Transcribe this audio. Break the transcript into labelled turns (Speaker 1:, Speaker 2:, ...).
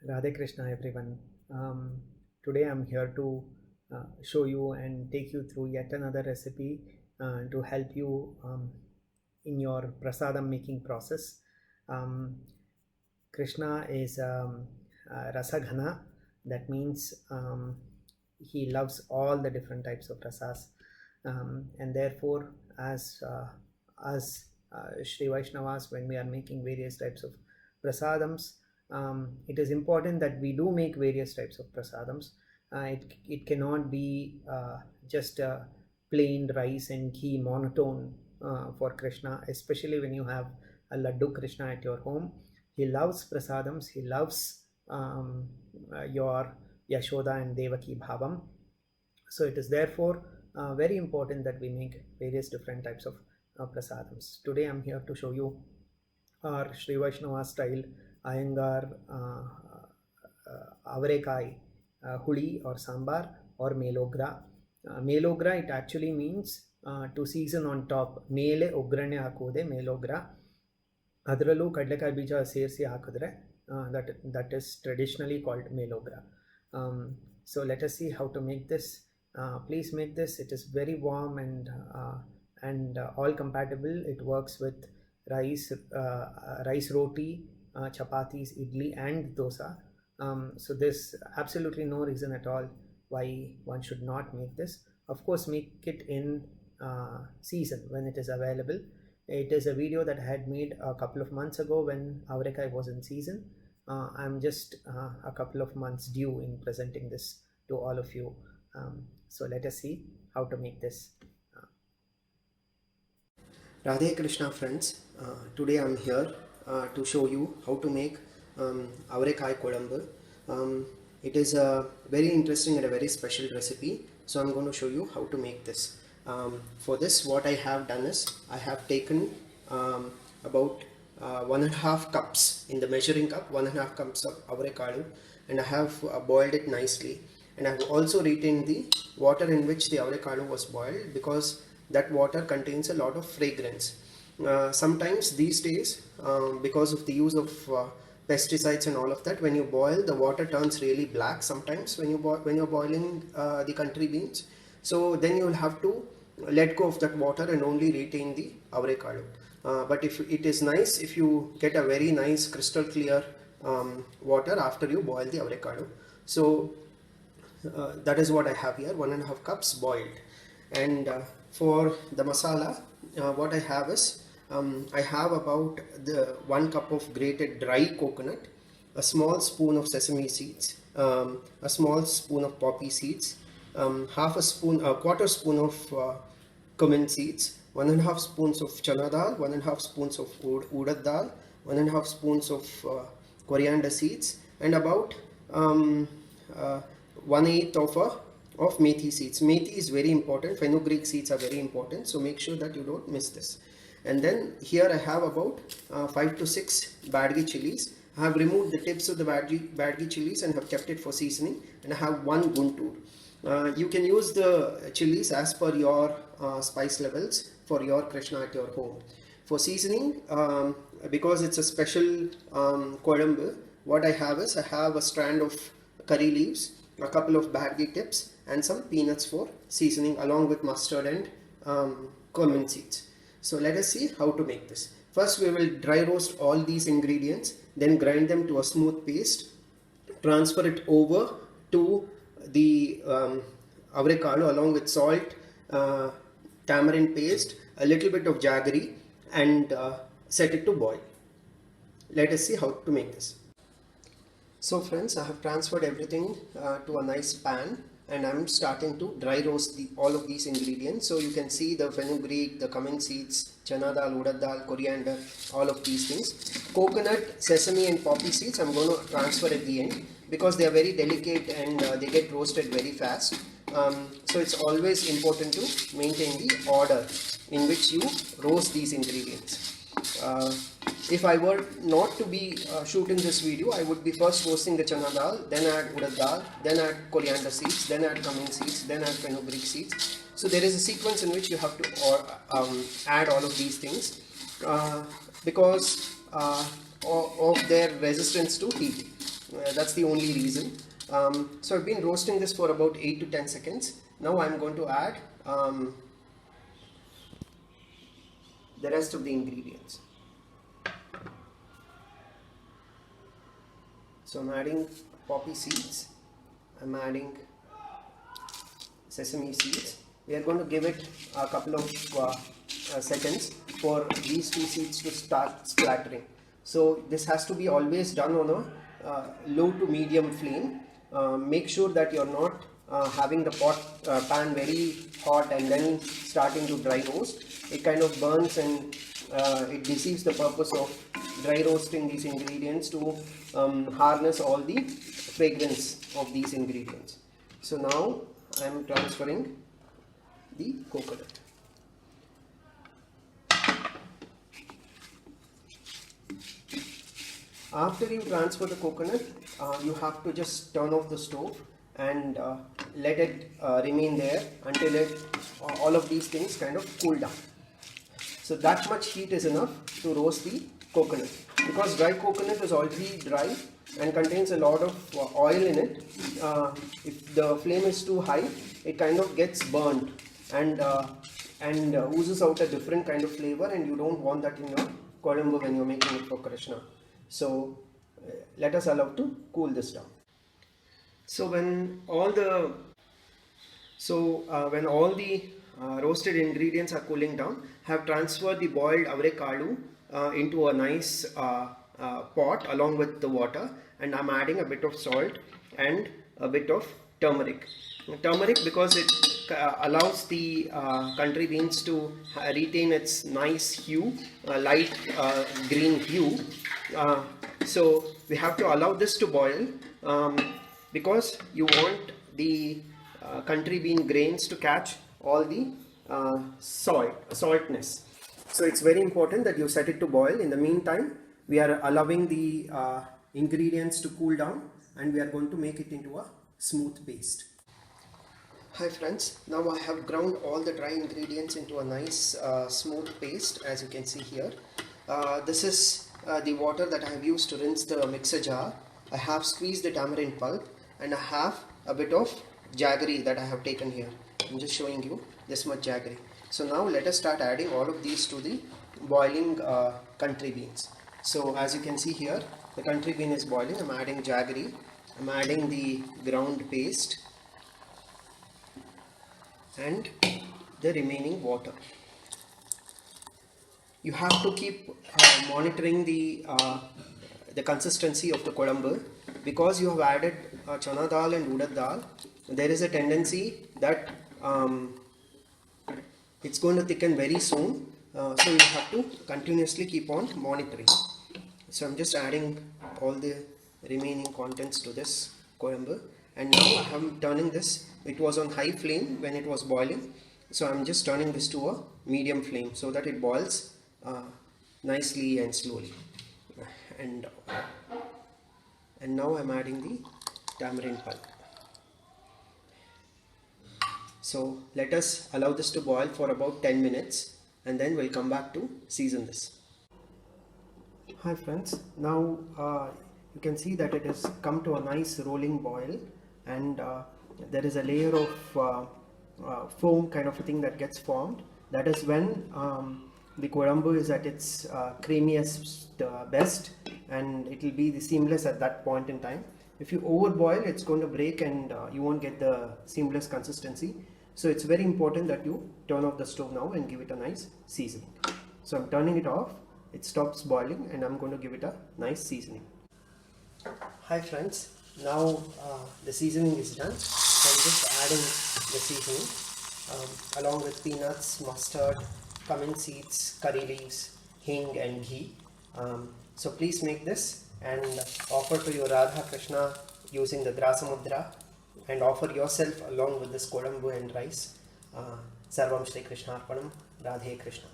Speaker 1: Radhe Krishna, everyone. Today I'm here to show you and take you through yet another recipe to help you in your prasadam making process. Um, Krishna is rasaghana. That means he loves all the different types of rasas, and therefore, as Shri Vaishnavas, when we are making various types of prasadams, it is important that we do make various types of prasadams. It cannot be just plain rice and ghee monotone for Krishna, especially when you have a Laddu Krishna at your home. He loves prasadams, he loves your Yashoda and Devaki Bhavam. So it is therefore very important that we make various different types of prasadams. Today I'm here to show you our Sri Vaishnava style Iyengar Avarekaayi Huli or Sambar or Melogra. Melogra, it actually means to season on top. Mele ugrane hakode Melogra. ಅದರಲ್ಲೂ ಕಡಲೆಕಾಯಿ ಬೀಜ ಸೇರಿಸಿ ಹಾಕಿದ್ರೆ that is traditionally called melogra. So let us see how to make this. Please make this. It is very warm and all compatible. It works with rice roti, chapathis, idly and dosa. So there's absolutely no reason at all why one should not make this. Of course, make it in season when it is available. It is a video that I had made a couple of months ago when Avarekaayi was in season. I'm just a couple of months due in presenting this to all of you. So let us see how to make this. Radhe Krishna friends, today I'm here to show you how to make Avarekaayi Kodambu. It is a very interesting and a very special recipe, so I'm going to show you how to make this. For this, what I have done is I have taken about 1.5 cups in the measuring cup, 1.5 cups of Avarekaayi, and I have boiled it nicely. And I have also retained the water in which the Avarekaayi was boiled, because that water contains a lot of fragrance. Sometimes these days, because of the use of pesticides and all of that, when you boil, the water turns really black sometimes when you're boiling the country beans. So then you will have to let go of that water and only retain the Avarekaayi. But if it is nice if you get a very nice crystal clear water after you boil the Avarekaayi. So that is what I have here, 1.5 cups boiled. And for the masala, what I have is I have about the 1 cup of grated dry coconut, a small spoon of sesame seeds, a small spoon of poppy seeds, a quarter spoon of cumin seeds, 1.5 spoons of chana dal, 1.5 spoons of urad dal, 1.5 spoons of coriander seeds, and about 1/8 of methi seeds. Methi is very important. Fenugreek seeds are very important, so make sure that you don't miss this. And then here I have about 5 to 6 badgi chilies. I have removed the tips of the badgi chilies and have kept it for seasoning. And I have 1 guntur. You can use the chilies as per your spice levels for your Krishna at your home. For seasoning, because it's a special kodambu, what I have is I have a strand of curry leaves, a couple of badgi tips, and some peanuts for seasoning, along with mustard and cumin seeds. So let us see how to make this. First we will dry roast all these ingredients, then grind them to a smooth paste, transfer it over to the Avarekaayi along with salt, tamarind paste, a little bit of jaggery, and set it to boil. Let us see how to make this. So friends, I have transferred everything to a nice pan, and I'm starting to dry roast all of these ingredients. So you can see the fenugreek, the cumin seeds, chana dal, urad dal, coriander, all of these things. Coconut, sesame and poppy seeds I'm going to transfer at the end, because they are very delicate and they get roasted very fast. So it's always important to maintain the order in which you roast these ingredients. If I were not to be shooting this video, I would be first roasting the chana dal, then add urad dal, then add coriander seeds, then add cumin seeds, then add fenugreek seeds. So there is a sequence in which you have to add all of these things because of their resistance to heat. That's the only reason. So I've been roasting this for about 8 to 10 seconds. Now I'm going to add the rest of the ingredients. So I'm adding poppy seeds, I'm adding sesame seeds. We are going to give it a couple of seconds for these two seeds to start splattering. So this has to be always done on a low to medium flame. Make sure that you're not having the pan very hot and then starting to dry roast. It kind of burns and it deceives the purpose of dry roasting these ingredients to harness all the fragrance of these ingredients. So now I am transferring the coconut. After you transfer the coconut, you have to just turn off the stove and let it remain there until all of these things kind of cool down. So that much heat is enough to roast the coconut, because dry coconut is already dry and contains a lot of oil in it. If the flame is too high, it kind of gets burnt and oozes out a different kind of flavor, and you don't want that in your kodambu when you're making it for Krishna. So let us allow to cool this down. So when all the roasted ingredients are cooling down, have transferred the boiled avarekaayi into a nice pot along with the water, and I'm adding a bit of salt and a bit of turmeric. Turmeric because it allows the country beans to retain its nice hue, light green hue. So we have to allow this to boil because you want the country bean grains to catch all the saltness. So it's very important that you set it to boil. In the meantime, we are allowing the ingredients to cool down, and we are going to make it into a smooth paste. Hi friends, now I have ground all the dry ingredients into a nice smooth paste, as you can see here. This is the water that I have used to rinse the mixer jar. I have squeezed the tamarind pulp, and I have a bit of jaggery that I have taken here. I'm just showing you this much jaggery. So now let us start adding all of these to the boiling country beans. So as you can see here, the country bean is boiling. I'm adding jaggery, I'm adding the ground paste and the remaining water. You have to keep monitoring the consistency of the kodambu, because you have added chana dal and urad dal. There is a tendency that it's going to thicken very soon, so you have to continuously keep on monitoring. So I'm just adding all the remaining contents to this kodambu, and now I'm turning this. It was on high flame when it was boiling, so I'm just turning this to a medium flame so that it boils nicely and slowly. And now I'm adding the tamarind pulp. So let us allow this to boil for about 10 minutes, and then we'll come back to season this. Hi friends, now you can see that it has come to a nice rolling boil, and there is a layer of foam kind of a thing that gets formed. That is when the kodambu is at its creamiest best, and it will be the seamless at that point in time. If you overboil, it's going to break and you won't get the seamless consistency. So it's very important that you turn off the stove now and give it a nice seasoning. So I'm turning it off, it stops boiling, and I'm going to give it a nice seasoning. Hi friends, now the seasoning is done. So I'm just adding the seasoning along with peanuts, mustard, cumin seeds, curry leaves, hing and ghee. So please make this and offer to your Radha Krishna using the Grasa Mudra, and offer yourself along with this kodambu and rice. Sarvam Shri Krishna Arpanam, Radhe Krishna.